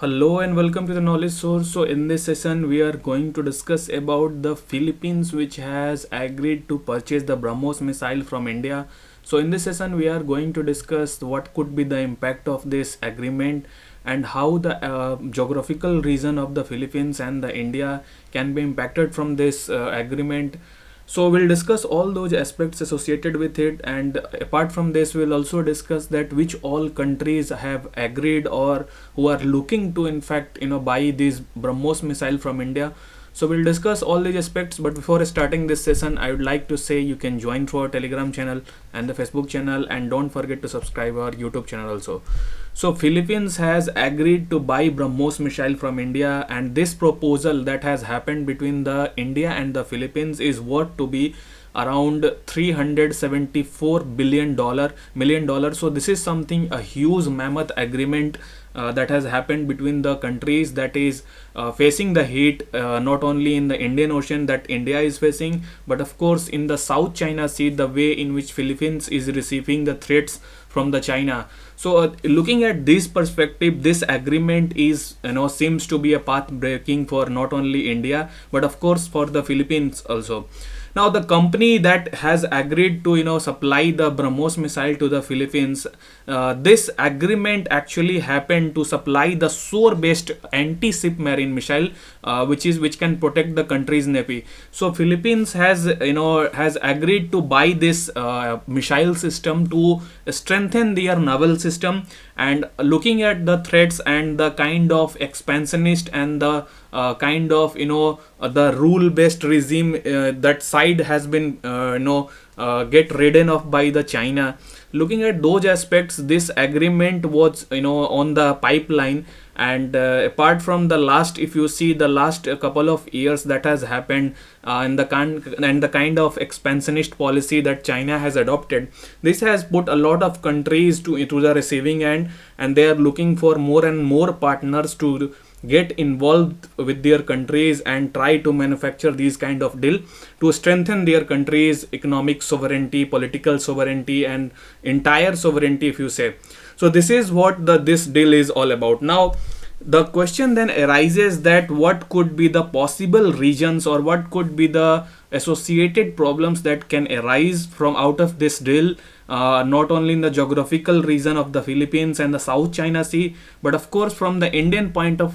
Hello and welcome to the knowledge source. So in this session we are going to discuss about the Philippines, which has agreed to purchase the BrahMos missile from India. So in this session we are going to discuss what could be the impact of this agreement and how the geographical region of the Philippines and the India can be impacted from this agreement. So we'll discuss all those aspects associated with it, and apart from this we'll also discuss that which all countries have agreed or who are looking to in fact buy these BrahMos missile from India. So we'll discuss all these aspects, but before starting this session I would like to say you can join through our Telegram channel and the Facebook channel, and don't forget to subscribe our YouTube channel also. So Philippines has agreed to buy BrahMos missile from India, and this proposal that has happened between the India and the Philippines is worth to be around 374 million dollars. So this is something, a huge mammoth agreement that has happened between the countries that is facing the heat, not only in the Indian Ocean that India is facing, but of course in the South China Sea, the way in which Philippines is receiving the threats from the China. So looking at this perspective, this agreement is seems to be a path breaking for not only India but of course for the Philippines also. Now the company that has agreed to supply the BrahMos missile to the Philippines, this agreement actually happened to supply the shore-based anti-submarine missile, which can protect the country's navy. So Philippines has agreed to buy this missile system to strengthen their naval system. And looking at the threats and the kind of expansionist and the kind of the rule based regime that side has been get ridden off by the China, looking at those aspects, this agreement was on the pipeline. And apart from the last, if you see the last couple of years that has happened, and the kind of expansionist policy that China has adopted, this has put a lot of countries to the receiving end, and they are looking for more and more partners to get involved with their countries and try to manufacture these kind of deal to strengthen their country's economic sovereignty, political sovereignty, and entire sovereignty, if you say. So this is what this deal is all about. Now the question then arises that what could be the possible regions or what could be the associated problems that can arise from out of this deal, not only in the geographical region of the Philippines and the South China Sea, but of course from the Indian point of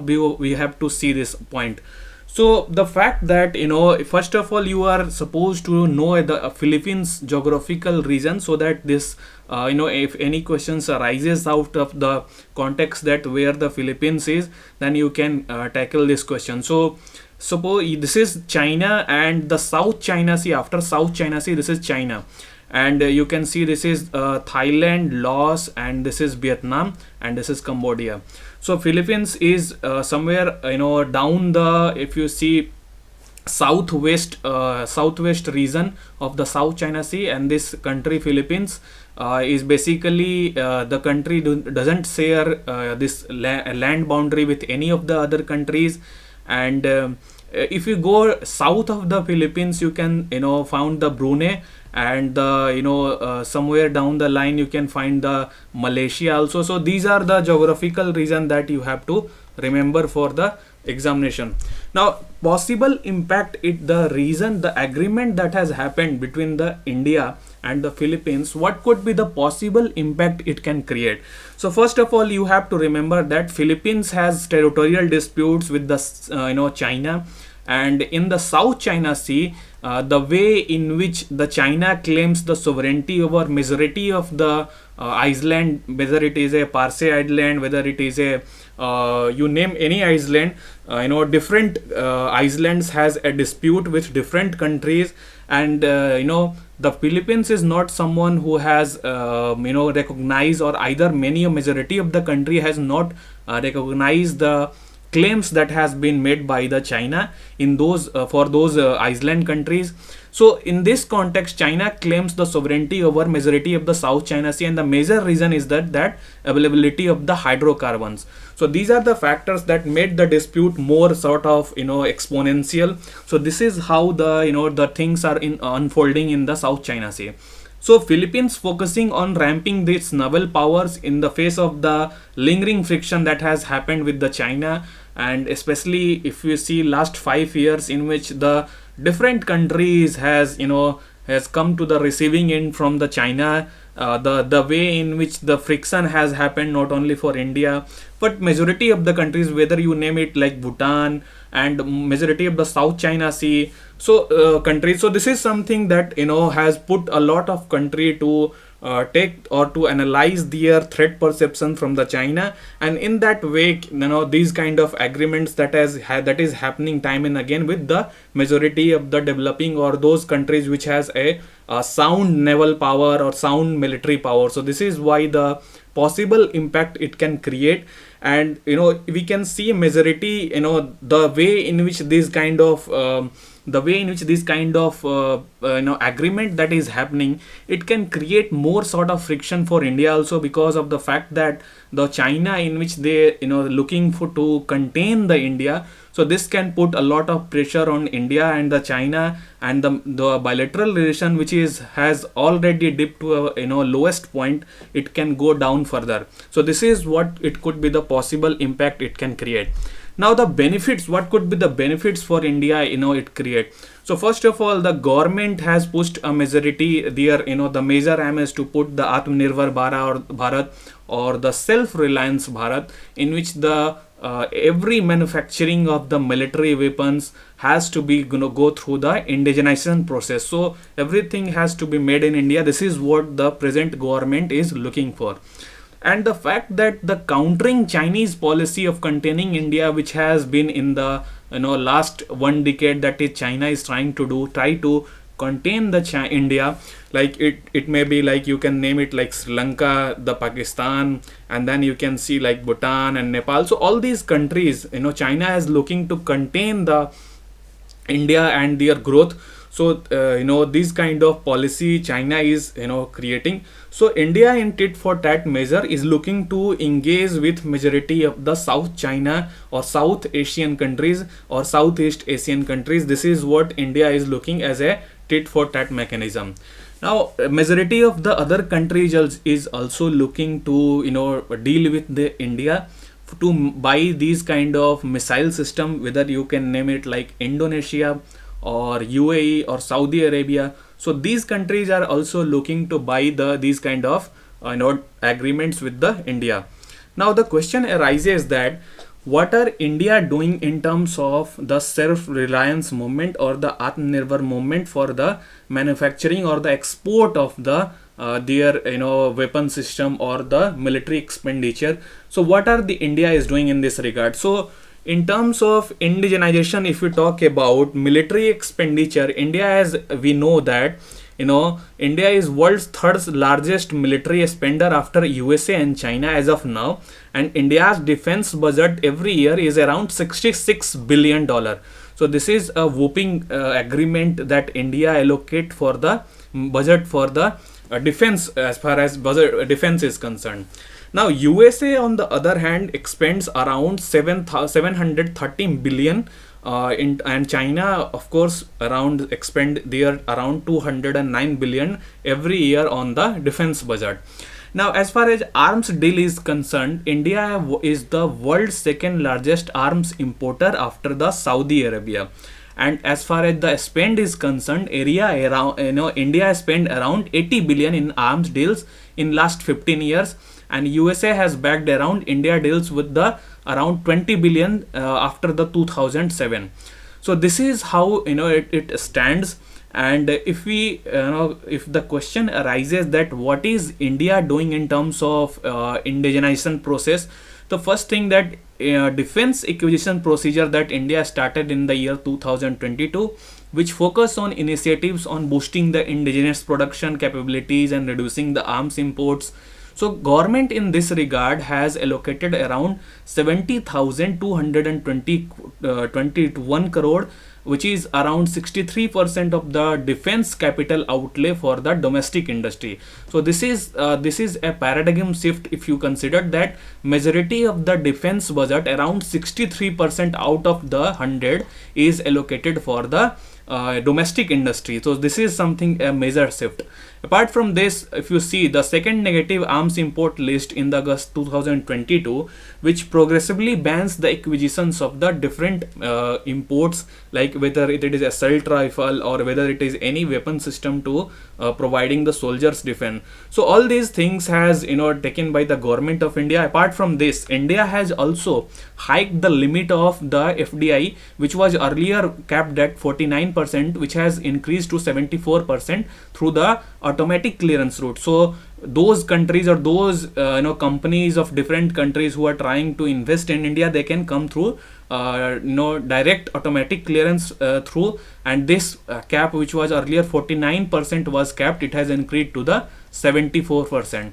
view we have to see this point. So the fact that first of all you are supposed to know the Philippines geographical region, so that this if any questions arises out of the context that where the Philippines is, then you can tackle this question. So suppose this is China and the South China Sea. After South China Sea, this is China, and you can see this is Thailand, Laos, and this is Vietnam, and this is Cambodia. So Philippines is somewhere down the, if you see, southwest region of the South China Sea, and this country Philippines is basically the country doesn't share this land boundary with any of the other countries. And if you go south of the Philippines, you can found the Brunei, and somewhere down the line you can find the Malaysia also. So these are the geographical region that you have to remember for the examination. Now possible impact, the reason, the agreement that has happened between the India and the Philippines, what could be the possible impact it can create. So first of all you have to remember that Philippines has territorial disputes with the China, and in the South China Sea, the way in which the China claims the sovereignty over majority of the island, whether it is a Parsay Island, whether it is a you name any island, different islands has a dispute with different countries. And the Philippines is not someone who has recognized, or either many or majority of the country has not recognized the claims that has been made by the China in those for those island countries. So in this context, China claims the sovereignty over majority of the South China Sea, and the major reason is that availability of the hydrocarbons. So these are the factors that made the dispute more sort of exponential. So this is how the the things are unfolding in the South China Sea. So Philippines focusing on ramping its naval powers in the face of the lingering friction that has happened with the China, and especially if you see last 5 years in which the different countries has come to the receiving end from the China. The way in which the friction has happened not only for India but majority of the countries, whether you name it like Bhutan and majority of the South China Sea, so countries. So this is something that has put a lot of country to take or to analyze their threat perception from the China, and in that way these kind of agreements that is happening time and again with the majority of the developing or those countries which has a sound naval power or sound military power. So this is why the possible impact it can create. And we can see majority, the way in which this kind of agreement that is happening, it can create more sort of friction for India also, because of the fact that the China in which they looking for to contain the India. So this can put a lot of pressure on India and the China, and the bilateral relation which has already dipped to a lowest point, it can go down further. So this is what it could be the possible impact it can create. Now the benefits, what could be the benefits for India it create? So first of all, the government has pushed a majority there, the major aim is to put the Atmanirbhar Bharat or the self-reliance Bharat, in which the every manufacturing of the military weapons has to be go through the indigenization process. So everything has to be made in India. This is what the present government is looking for. And the fact that the countering Chinese policy of containing India, which has been in the last 1 decade, that is China is try to contain the India, like it may be like you can name it like Sri Lanka, the Pakistan, and then you can see like Bhutan and Nepal. So all these countries, China is looking to contain the India and their growth. So this kind of policy China is creating. So India in tit for tat measure is looking to engage with majority of the South China or South Asian countries or Southeast Asian countries. This is what India is looking as a tit for tat mechanism. Now majority of the other countries is also looking to deal with the India to buy these kind of missile system, whether you can name it like Indonesia or UAE or Saudi Arabia. So these countries are also looking to buy these kind of agreements with the India. Now the question arises that what are India doing in terms of the self-reliance movement or the Atmanirbhar movement for the manufacturing or the export of the their weapon system or the military expenditure. So what are the India is doing in this regard? So in terms of indigenization, if we talk about military expenditure, India, as we know that India is world's third largest military spender after USA and China as of now, and India's defense budget every year is around $66 billion. So this is a whopping agreement that India allocate for the budget for the defense, as far as budget defense is concerned. Now USA on the other hand expends around 713 billion and China of course around expend their around 209 billion every year on the defense budget. Now as far as arms deal is concerned, India is the world's second largest arms importer after the Saudi Arabia. And as far as the spend is concerned, area around India spent around 80 billion in arms deals in last 15 years, and USA has backed around India deals with the around 20 billion after the 2007. So this is how it stands. And if we if the question arises that what is India doing in terms of indigenization process, the first thing that defense acquisition procedure that India started in the year 2022, which focus on initiatives on boosting the indigenous production capabilities and reducing the arms imports. So government in this regard has allocated around 70,221 crore, which is around 63% of the defense capital outlay for the domestic industry. So this is a paradigm shift if you consider that majority of the defense budget, around 63% out of the 100 is allocated for the domestic industry. So this is something a major shift. Apart from this, if you see the second negative arms import list in the August 2022, which progressively bans the acquisitions of the different imports, like whether it is assault rifle or whether it is any weapon system to providing the soldiers defense. So all these things has taken by the government of India. Apart from this, India has also hiked the limit of the FDI, which was earlier capped at 49%, which has increased to 74% through the automatic clearance route. So those countries or those companies of different countries who are trying to invest in India, they can come through direct automatic clearance through, and this cap, which was earlier 49% was capped, it has increased to the 74%.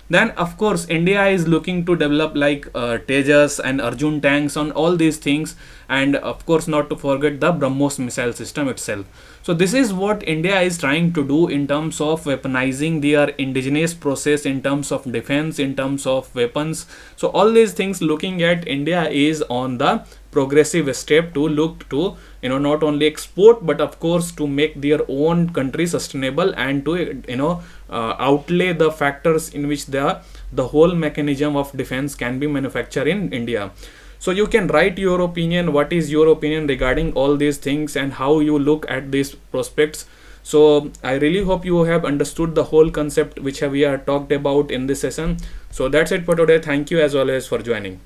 Then of course India is looking to develop like Tejas and Arjun tanks on all these things, and of course not to forget the BrahMos missile system itself. So this is what India is trying to do in terms of weaponizing their indigenous process, in terms of defense, in terms of weapons. So all these things, looking at India is on the progressive step to look to not only export but of course to make their own country sustainable, and to outlay the factors in which the whole mechanism of defense can be manufactured in India. So you can write your opinion. What is your opinion regarding all these things and how you look at these prospects? So I really hope you have understood the whole concept which we have talked about in this session. So that's it for today. Thank you as always for joining.